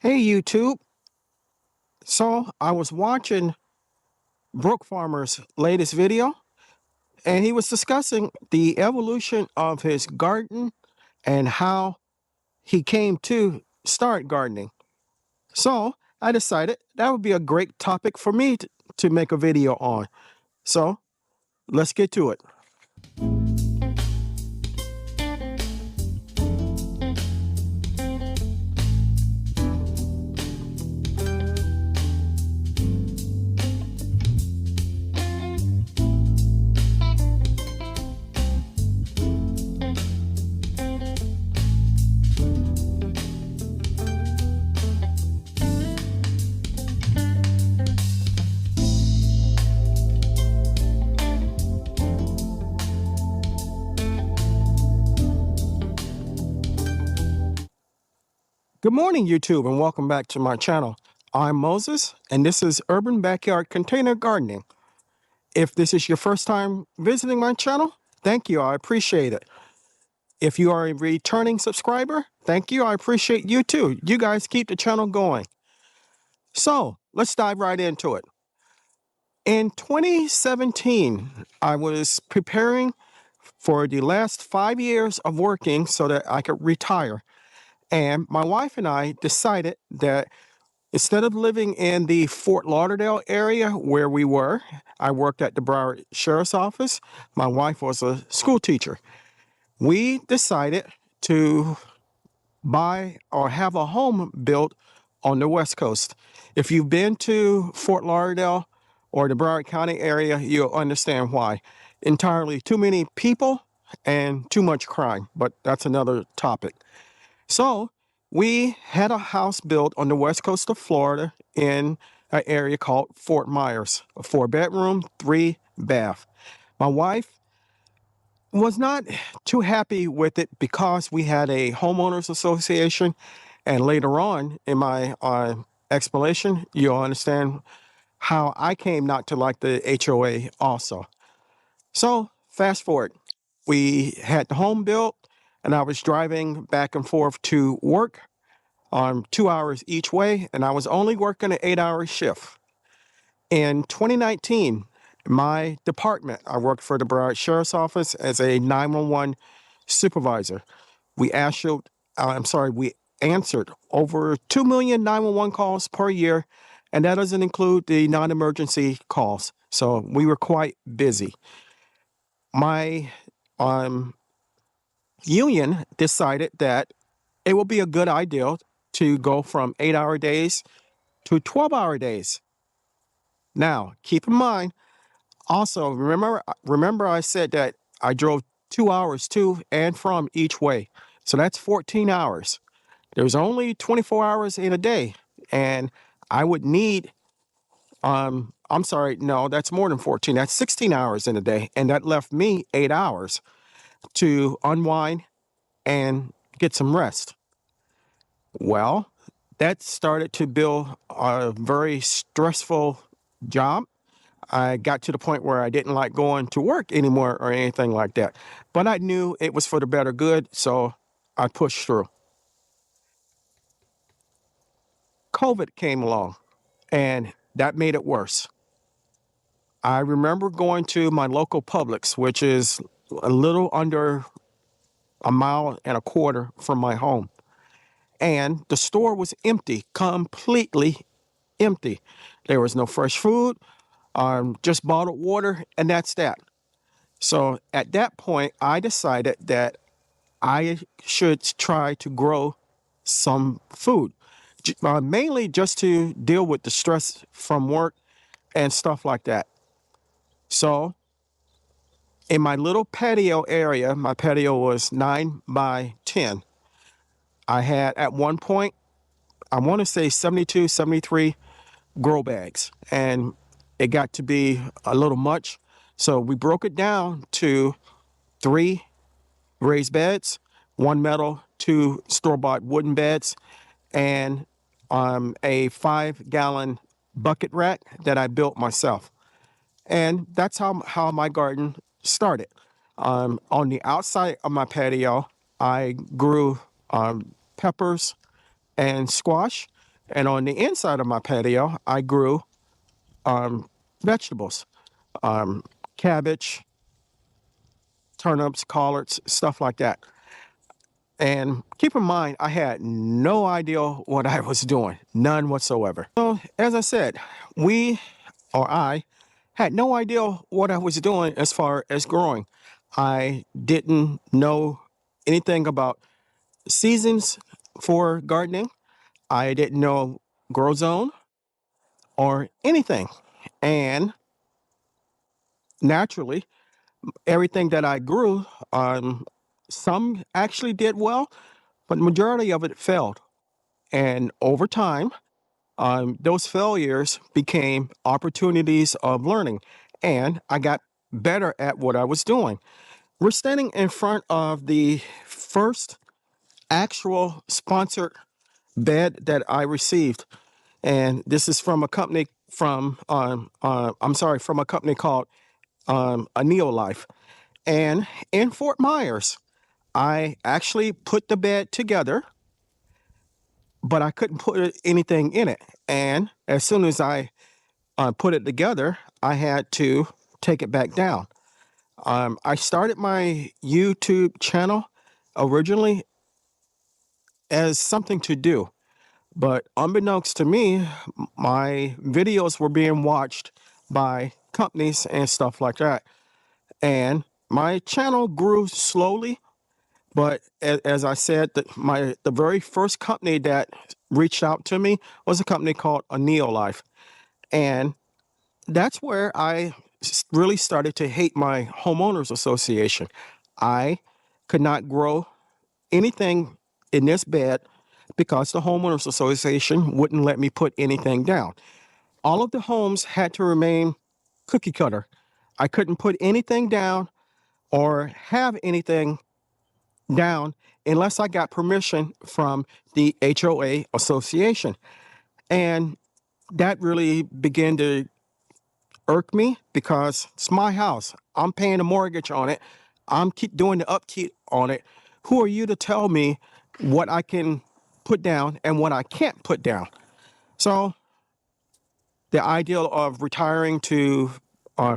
Hey YouTube. So I was watching Brook Farmer's latest video and he was discussing the evolution of his garden and how he came to start gardening. So I decided that would be a great topic for me to make a video on. So let's get to it. Good morning YouTube and welcome back to my channel. I'm Moses and this is Urban Backyard Container Gardening. If this is your first time visiting my channel, thank you, I appreciate it. If you are a returning subscriber, thank you. I appreciate you too. You guys keep the channel going. So let's dive right into it. In 2017, I was preparing for the last 5 years of working so that I could retire. And my wife and I decided that instead of living in the Fort Lauderdale area where we were, I worked at the Broward Sheriff's Office. My wife was a school teacher. We decided to buy or have a home built on the West Coast. If you've been to Fort Lauderdale or the Broward County area, you'll understand why. Entirely too many people and too much crime, but that's another topic. So we had a house built on the west coast of Florida in an area called Fort Myers, a 4-bedroom, 3-bath. My wife was not too happy with it because we had a homeowners association, and later on in my explanation you'll understand how I came not to like the HOA also. So fast forward, we had the home built and I was driving back and forth to work 2 hours each way, and I was only working an 8-hour shift. In 2019, my department, I worked for the Broward Sheriff's Office as a 911 supervisor. We we answered over 2 million 911 calls per year, and that doesn't include the non-emergency calls. So we were quite busy. My union decided that it would be a good idea to go from 8-hour days to 12-hour days. Now, keep in mind, also, remember I said that I drove 2 hours to and from each way. So that's 14 hours. There's only 24 hours in a day. And I would need, I'm sorry, no, that's more than 14. That's 16 hours in a day. And that left me 8 hours to unwind and get some rest. Well, that started to build a very stressful job. I got to the point where I didn't like going to work anymore or anything like that. But I knew it was for the better good, so I pushed through. COVID came along, and that made it worse. I remember going to my local Publix, which is a little under a mile and a quarter from my home. And the store was empty, completely empty. There was no fresh food, just bottled water, and that's that. So at that point, I decided that I should try to grow some food, mainly just to deal with the stress from work and stuff like that. So in my little patio area, my patio was 9 by 10. I had at one point, I want to say 72, 73 grow bags, and it got to be a little much. So we broke it down to 3 raised beds, 1 metal, 2 store-bought wooden beds, and a 5-gallon bucket rack that I built myself. And that's how my garden started. On the outside of my patio, I grew peppers and squash. And on the inside of my patio, I grew vegetables, um, cabbage, turnips, collards, stuff like that. And keep in mind, I had no idea what I was doing, none whatsoever. So, as I said, I had no idea what I was doing as far as growing. I didn't know anything about seasons for gardening. I didn't know grow zone or anything. And naturally, everything that I grew, some actually did well, but the majority of it failed. And over time, those failures became opportunities of learning, and I got better at what I was doing. We're standing in front of the first actual sponsored bed that I received, and this is from a company from a company called a Neolife. And in Fort Myers, I actually put the bed together, but I couldn't put anything in it. And as soon as I put it together, I had to take it back down. I started my YouTube channel originally as something to do, but unbeknownst to me, my videos were being watched by companies and stuff like that. And my channel grew slowly, but as I said, the very first company that reached out to me was a company called a Neolife. And that's where I really started to hate my homeowners association. I could not grow anything in this bed because the homeowners association wouldn't let me put anything down. All of the homes had to remain cookie cutter. I couldn't put anything down or have anything down unless I got permission from the HOA association. And that really began to irk me because it's my house. I'm paying a mortgage on it. I'm keep doing the upkeep on it. Who are you to tell me what I can put down and what I can't put down? So the ideal of retiring to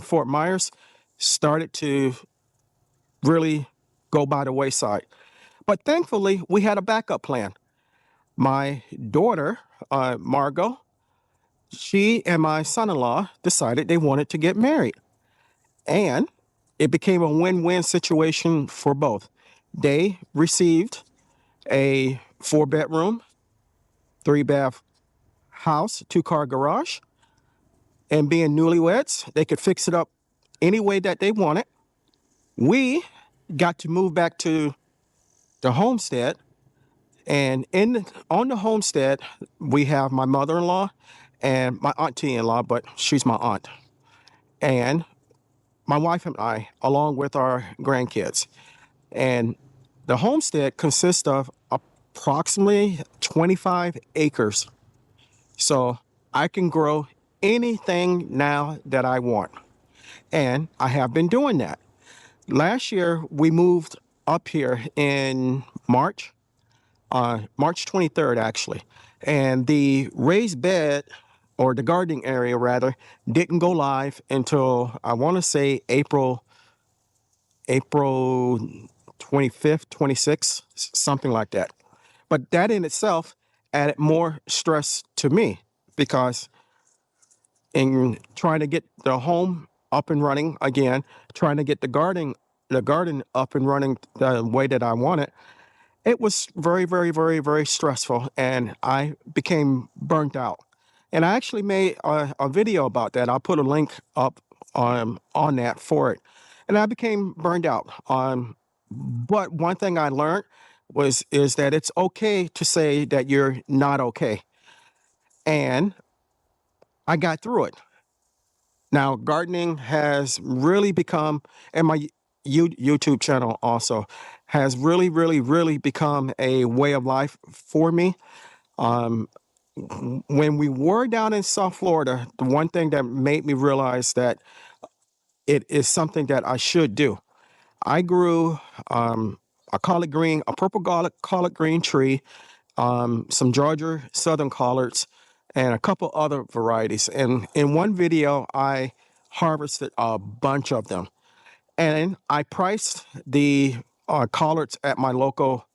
Fort Myers started to really go by the wayside. But thankfully, we had a backup plan. My daughter, Margot, she and my son-in-law decided they wanted to get married. And it became a win-win situation for both. They received a 4-bedroom, 3-bath house, 2-car garage. And being newlyweds, they could fix it up any way that they wanted. We got to move back to the homestead. And on the homestead, we have my mother-in-law and my auntie-in-law, but she's my aunt. And my wife and I, along with our grandkids. And the homestead consists of approximately 25 acres. So I can grow anything now that I want. And I have been doing that. Last year, we moved up here in March 23rd, actually. And the raised bed, or the gardening area rather, didn't go live until I want to say April 25th, 26th, something like that. But that in itself added more stress to me because in trying to get the home up and running again, trying to get the garden up and running the way that I want it, it was very, very, very, very stressful, and I became burnt out. And I actually made a video about that. I'll put a link up on that for it. And I became burned out. But one thing I learned is that it's okay to say that you're not okay. And I got through it. Now, gardening has really become, and my YouTube channel also has really, really, really become a way of life for me. Um, when we were down in South Florida, the one thing that made me realize that it is something that I should do. I grew a collard green, a purple collard green tree some Georgia Southern collards, and a couple other varieties. And in one video, I harvested a bunch of them. And I priced the collards at my local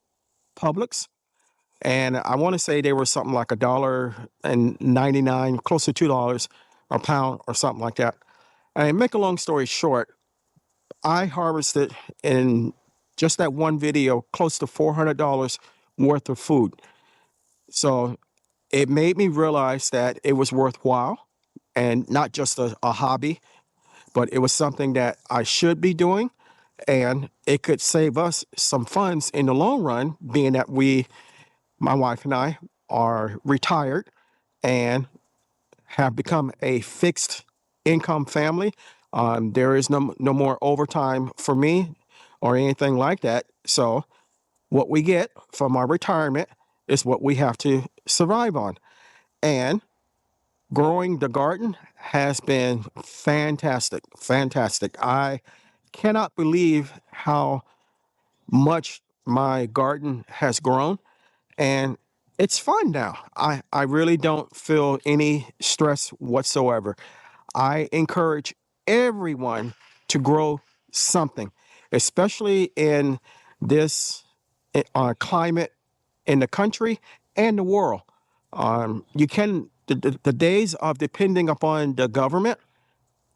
Publix. And I want to say they were something like $1.99, close to $2 a pound or something like that. And make a long story short, I harvested in just that one video close to $400 worth of food. So it made me realize that it was worthwhile and not just a hobby, but it was something that I should be doing. And it could save us some funds in the long run, being that my wife and I, are retired and have become a fixed income family. There is no more overtime for me or anything like that. So what we get from our retirement is what we have to survive on. And growing the garden has been fantastic, fantastic. I cannot believe how much my garden has grown, and it's fun now. I really don't feel any stress whatsoever. I encourage everyone to grow something, especially in this climate in the country and the world. You can the days of depending upon the government,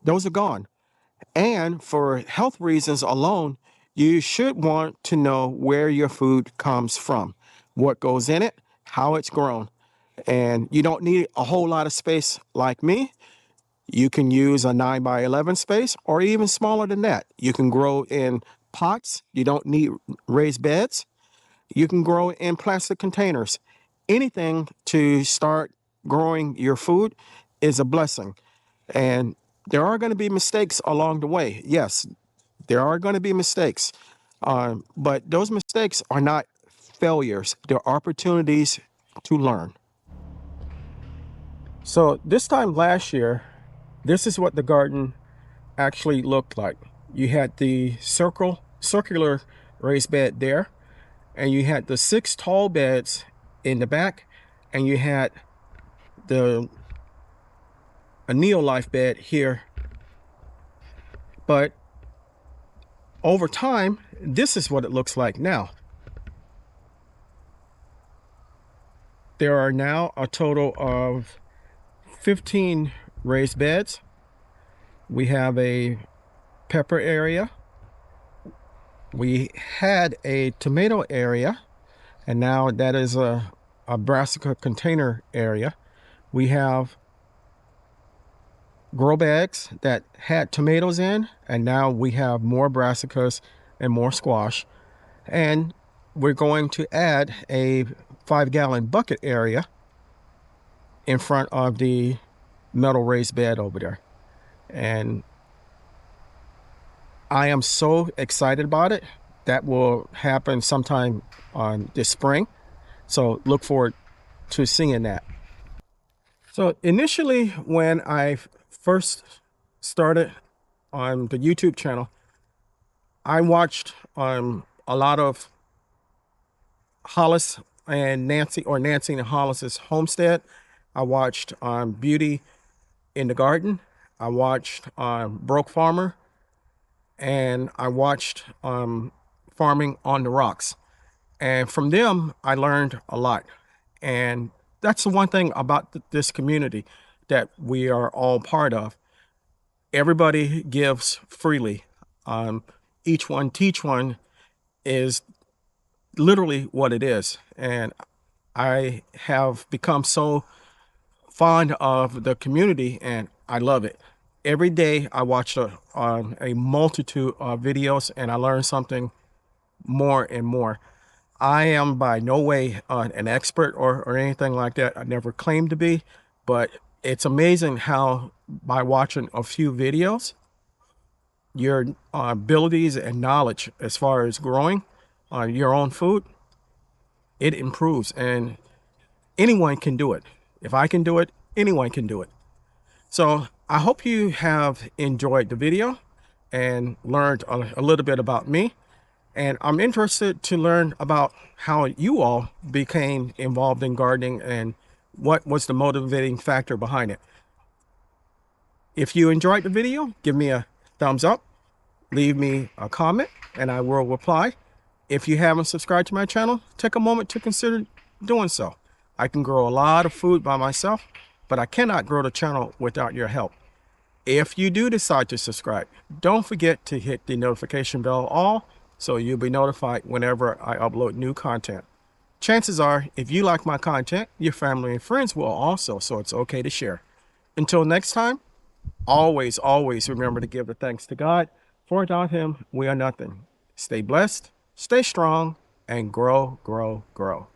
those are gone. And for health reasons alone, you should want to know where your food comes from, what goes in it, how it's grown. And you don't need a whole lot of space like me. You can use a 9x11 space or even smaller than that. You can grow in pots. You don't need raised beds. You can grow in plastic containers. Anything to start growing your food is a blessing. And there are going to be mistakes along the way. Yes, there are going to be mistakes. But those mistakes are not failures, they're opportunities to learn. So, this time last year, this is what the garden actually looked like. You had the circular raised bed there, and you had the 6 tall beds in the back, and you had a neolife bed here. But over time, this is what it looks like now. There are now a total of 15 raised beds. We have a pepper area. We had a tomato area, and now that is a brassica container area. We have grow bags that had tomatoes in, and now we have more brassicas and more squash. And we're going to add a 5-gallon bucket area in front of the metal raised bed over there. And I am so excited about it. That will happen sometime this spring. So look forward to seeing that. So initially, when I first started on the YouTube channel, I watched a lot of Hollis and Nancy, or Nancy and Hollis's Homestead. I watched Beauty in the Garden. I watched Broke Farmer, and I watched Farming on the Rocks. And from them, I learned a lot. And that's the one thing about this community that we are all part of. Everybody gives freely. Each one teach one is literally what it is. And I have become so fond of the community, and I love it. Every day I watch a multitude of videos, and I learn something more and more. I am by no way an expert or anything like that. I never claimed to be, but it's amazing how by watching a few videos, your abilities and knowledge as far as growing your own food, it improves, and anyone can do it. If I can do it, anyone can do it. So I hope you have enjoyed the video and learned a little bit about me. And I'm interested to learn about how you all became involved in gardening and what was the motivating factor behind it. If you enjoyed the video, give me a thumbs up, leave me a comment, and I will reply. If you haven't subscribed to my channel, take a moment to consider doing so. I can grow a lot of food by myself, but I cannot grow the channel without your help. If you do decide to subscribe, don't forget to hit the notification bell all so you'll be notified whenever I upload new content. Chances are, if you like my content, your family and friends will also, so it's okay to share. Until next time, always, always remember to give the thanks to God, for without Him, we are nothing. Stay blessed, stay strong, and grow, grow, grow.